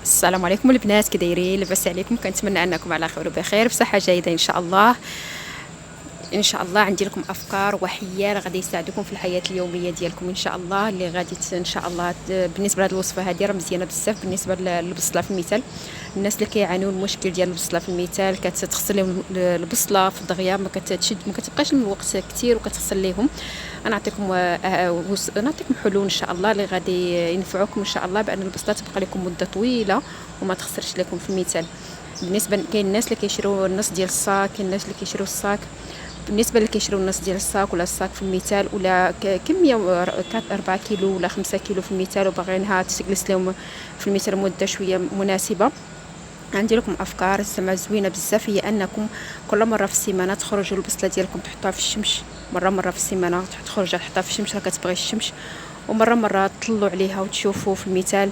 السلام عليكم البنات، كي دايرين؟ لاباس عليكم؟ كنتمنى انكم على خير وبخير بصحه جيده ان شاء الله. ان شاء الله عندي لكم افكار وحيال غادي يساعدوكم في الحياه اليوميه ديالكم ان شاء الله، اللي غادي ان شاء الله بالنسبه لهذه الوصفه هذه راه مزيانه بزاف. بالنسبه للبصله في المثال، الناس اللي كيعانيو من المشكل ديال البصله في المثال، كتغسل لهم البصله في الدغيا، ما كتبقاش الوقت كثير وكتغسل لهم. انا نعطيكم حلول ان شاء الله اللي غادي ينفعوكم ان شاء الله، بان البصله تبقى لكم مده طويله وما تخسرش لكم في المثال. بالنسبه كاين الناس اللي كيشريو النص ديال الصاك، كاين الناس اللي كيشريو الصاك. بالنسبه اللي كيشريو النص ديال الصاك ولا الصاك في المثال، ولا كميه 4 كيلو ولا 5 كيلو في المثال، وباغينها تجلس لهم في المثال مده شويه مناسبه، عندي لكم افكار سما زوينه بزاف. هي انكم كل مره في السيمانه تخرجوا البصله ديالكم تحطوها في الشمس، مره في السيمانه تخرجوا تحطوها في الشمس، راه كتبغي الشمس. ومره تطلعوا عليها وتشوفوا في المثال،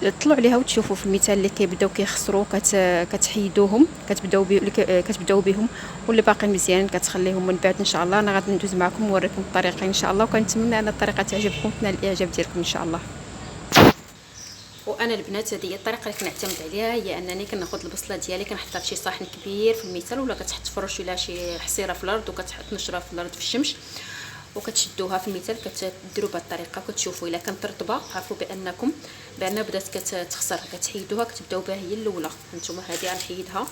تطلعوا عليها وتشوفوا في المثال اللي كيبداو كيخسروا، كتحيدوهم، كتبداو بهم، واللي باقي مزيان كتخليهم من بعد. ان شاء الله انا غادي ندوز معكم ونوريكم الطريقه ان شاء الله، وكنتمنى ان الطريقه تعجبكم وتنال الاعجاب ديالكم ان شاء الله. وانا البنات هذه هي الطريقه اللي كنعتمد عليها، هي انني كناخذ البصله ديالي كنحطها في شي صحن كبير في المثال، ولا كتحط فرش ولا شي حصيره في الارض وكتحط نشره في الارض في الشمس، وكتشدوها في المثال. كتديروا بهذه الطريقه، كتشوفوا الا كانت رطبه عرفوا بان بدات كتخسر، كتحيدوها، كتبداو بها هي الاولى. هانتوما هذه غنحيدها،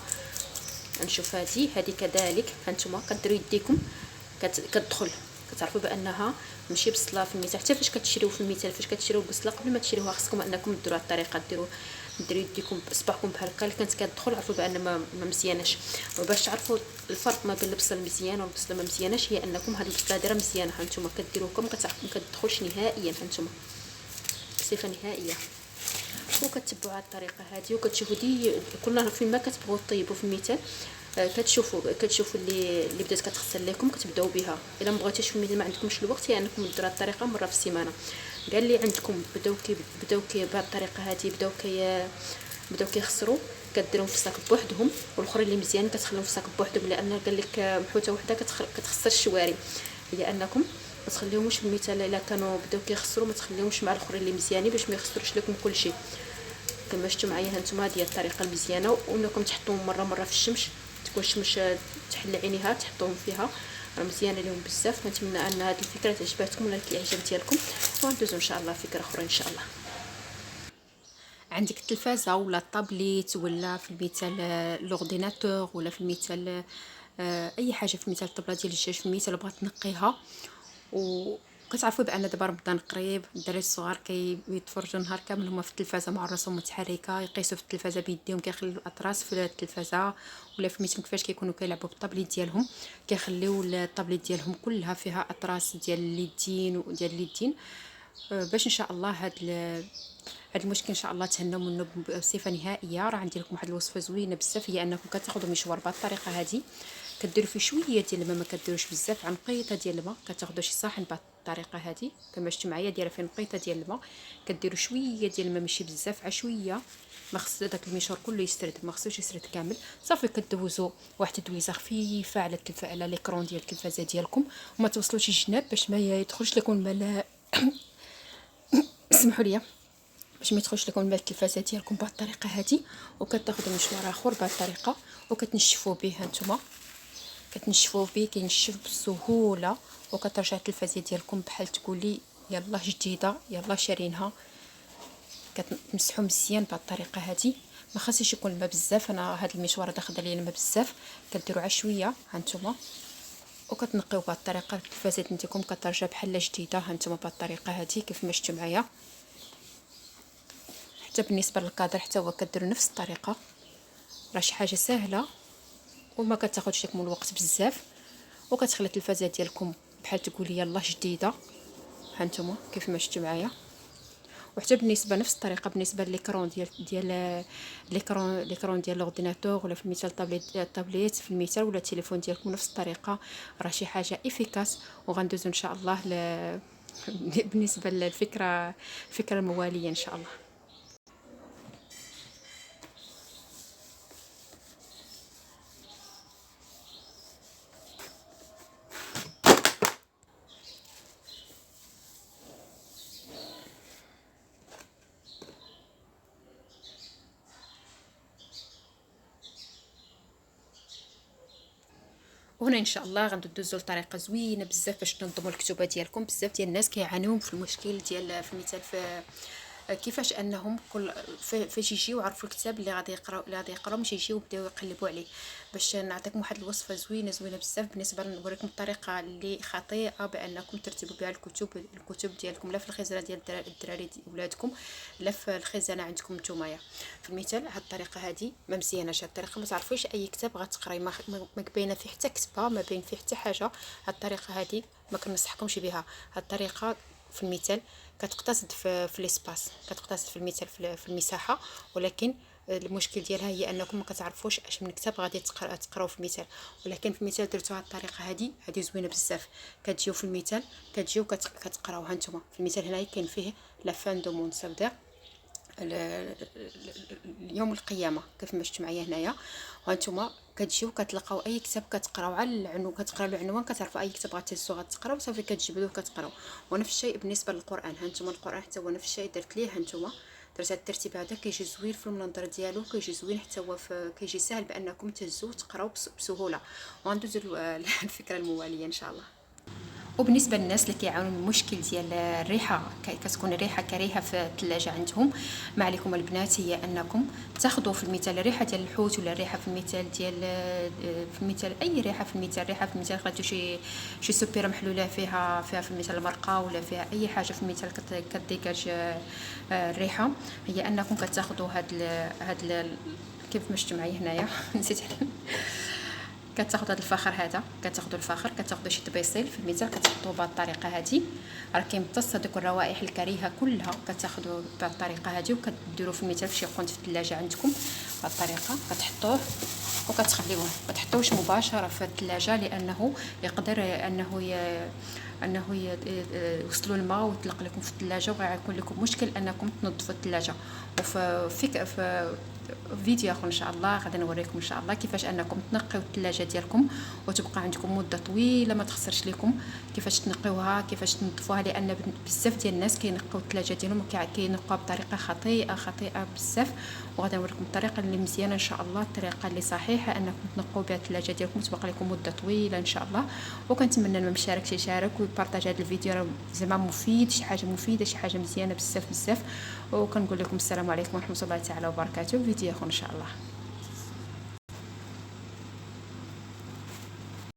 نشوف هذه كذلك. هانتوما كديروا يديكم كتدخل، كتعرفوا بانها ماشي بصله في المثال. حتى فاش كتشريو في المثال، فاش كتشريو البصله قبل ما تشريوها خصكم انكم ديروا هذه الطريقه، ديروا يديكم بصبعكم بحال هكا اللي كانت كتدخل، عرفوا بان ما مزياناش. وباش تعرفوا الفرق ما بين البصله المزيانه والبصله ما مزياناش، هي انكم هذه البصله دايره مزيانه، هانتوما كديروكم كتعرفوا ما كتدخلش نهائيا، هانتوما بصفه نهائيه. وكتبعوا هذه الطريقه هذه وكتشوفوا دي كلنا فيما كتبغوا طيبوا في المثال. كتشوفوا اللي بدات كتغسل لكم كتبداو بها. الا ما بغيتوش في المثال ما عندكمش الوقت، هي انكم ديروا هذه الطريقه مره في السيمانه. كاع اللي عندكم بداو بهذه الطريقه هذه بداو كيخسروا، كديرهم في الصاك بوحدهم، والاخرين اللي مزيان كتخليهم في الصاك بوحدهم، لان قال لك محوته وحده كتخسر الشوارب. هي انكم ما تخليهمش في المثال الا كانوا بداو كيخسروا، ما تخليهمش مع الاخرين اللي مزيانين باش ما يخسروش لكم كلشي. كما شفتوا معايا هانتوما هذه الطريقه المزيانه. وانكم تحطوهم مره في الشمس، تكون الشمس تحل عينيها، تحطوهم فيها، راه مزيانه لهم بزاف. نتمنى ان هذه الفكره تعجباتكم ونال الاعجاب ديالكم، وندوزو ان شاء الله فكره اخرى ان شاء الله. عندك التلفازه ولا الطابليت ولا في المثال لورديناتور، ولا في المثال اي حاجه، في المثال الطبله ديال الدجاج في المثال بغات تنقيها. وكتعرفوا بان دابا رمضان قريب، الدراري الصغار كيتفرجوا نهار كامل هما في التلفازه مع راسهم متحركه، يقيسوا في التلفازه بيديهم، كيخليو الاطراس في التلفازه، ولا في ميتهم كيفاش كيكونوا كيلعبوا بالطابليت ديالهم، كيخليو الطابليت ديالهم كلها فيها اطراس ديال اليدين باش ان شاء الله هاد المشكل ان شاء الله تهناو منه بصفه نهائيه. راه عندي لكم واحد الوصفه زوينه بزاف، هي انكم كتاخذوا مشوار بهذه الطريقه هذه، كديروا فيه شويه ديال الماء، ما كديروش بزاف، عن نقيطه ديال الماء. كتاخذوا شي صحن بهذه الطريقه هذه كما شفتوا معايا، دايره فيه نقيطه ديال الماء، كديروا شويه ديال الماء ماشي بزاف، عشويه، ما خص داك المشوار كله يسرد، ما خصوش يسرد كامل. صافي كدوزوا واحد الدويزه خفيفه على ليكرون ديال التلفازه ديالكم، وما توصلوش الجناب باش ما يدخلش لكم الماء. اسمحوا لي، باش ما يدخلش لكم الماء التلفازه ديالكم بهذه الطريقه هذه. وكتاخذوا مشوار اخر بهذه الطريقه وكتنشفوا به. هانتوما كتنشفوا به، كينشف بسهوله، وكترجع التلفازه ديالكم بحال تقولي يلا جديده، يلا شارينها. كتمسحوا مزيان بهذه الطريقه هذه، ما خاصش يكون الماء بزاف، انا هذا المشوار داخل عليه الماء بزاف. كديروا عشويه هانتوما، وكتنقيو بهذه الطريقه التلفازه ديالكم كترجع بحال جديده. هانتوما بهذه الطريقه هذه كيف ما شفتوا معايا. حتى بالنسبه للكادر حتى هو كديروا نفس الطريقه، راه شي حاجه سهله وما كتاخذش لكم الوقت بزاف، وكتخلي التلفازه ديالكم بحال تقولي يلا جديده. هانتوما كيف ما شفتوا معايا. وحتى بالنسبه نفس الطريقه بالنسبه لليكرون ليكرون ديال الاورديناتور، ولا في المثال الطابليت في المثال، ولا التليفون ديالكم نفس الطريقه، راه شي حاجه افيكاس. وغندوزو ان شاء الله بالنسبه للفكره، الفكره المواليه ان شاء الله. وهنا ان شاء الله غندوزو لطريقه زوينه بزاف باش تنظموا الكتوبه ديالكم. بزاف ديال الناس كيعانيو في المشكل ديال في المثال في كيفاش انهم كل فاش يجيو عرفوا الكتاب اللي غادي يقراو مش يجيو يبداو يقلبوا عليه. باش نعطيكم واحد الوصفه زوينه بزاف بالنسبه نوريكم الطريقه اللي خطيئه بانكم ترتبوا بها الكتب ديالكم، لا في الخزانه ديال الدراري ولادكم، لا في الخزانه عندكم نتوما. في المثال هاد الطريقه هذه ما مزياناش. هاد الطريقه ما تعرفوش اي كتاب غتقراي ما باينه فيه حتى كتابه، ما باين فيه حتى حاجه. هاد الطريقه هذه ما كنصحكمش بها. هاد الطريقه في المثال كتقتصد في ليسباس، كتقتصد في المثال في المساحه، ولكن المشكل ديالها هي انكم ما كتعرفوش اش من كتاب غادي تقراو في المثال. ولكن في المثال درتو هاد الطريقه هذه زوينه بزاف. كتجيو في المثال كتجيو كتقراوها نتوما. في المثال هنايا كاين فيه لا فان دو مون سافدير اليوم القيامه كيف ما شفتوا معايا هنايا. وانتم كتجيو كتلقاو اي كتاب كتقراو على العنوان، كتقراو العنوان كتعرفوا اي كتاب غتهزو غتقراو صافي كتجبدوه كتقراو. ونفس الشيء بالنسبه للقران. هانتوما القران حتى هو نفس الشيء درت ليه. هانتوما درت هذا الترتيب هذا كيجي زوين في المنظر ديالو، كيجي زوين حتى هو كيجي سهل بانكم تهزوه وتقراو بسهوله. وغندوزو الفكره المواليه ان شاء الله. وبالنسبه للناس اللي كيعانوا من المشكل ديال الريحه، كتكون الريحه كريهه في الثلاجه عندهم، ما عليكم البنات هي انكم تاخذوا في المثال الريحه ديال الحوت، ولا الريحه في المثال ديال في المثال اي ريحه في المثال، ريحه في المثال خديتوا شي سوبيره محلوله فيها في المثال المرقه، ولا فيها اي حاجه في المثال كديكاج الريحه. هي انكم كتاخذوا هاد كيف ما شفتوا معايا هنايا نسيت كتاخذوا هذا الفخر هذا، كتاخذوا الفخر، كتاخذوا شي طبيصيل في المثال كتحطوه بهذه الطريقه هذه، راه كيمتص هذوك الروائح الكريهه كلها. كتاخذوا بهذه الطريقه هذه وكديروا في المثال في شي قنت في الثلاجه عندكم بهذه الطريقه. كتحطوه وكتخليوه، ما تحطوش مباشره في الثلاجه لانه يقدر انه يوصلوا الماء ويطلق لكم في الثلاجه، وغيكون لكم مشكل انكم تنظفوا الثلاجه. في فيديو اخر ان شاء الله غادي نوريكم ان شاء الله كيفاش انكم تنقيو الثلاجه ديالكم وتبقى عندكم مده طويله ما تخسرش لكم، كيفاش تنقيوها كيفاش تنظفوها. لان بزاف ديال الناس كينقيو الثلاجه ديالهم كينقوها بطريقه خطيئه بزاف. وغادي نوريكم الطريقه اللي مزيانه ان شاء الله، الطريقه اللي صحيحه انكم تنقيو بها الثلاجه ديالكم وتبقى لكم مده طويله ان شاء الله. وكنتمنى من مشارك يشارك ويبارطاج هذا الفيديو، راه زعما مفيد، شي حاجه مفيده، شي حاجه مزيانه بزاف. وكنقول لكم السلام عليكم ورحمه الله تعالى وبركاته. فيديو اخر ان شاء الله.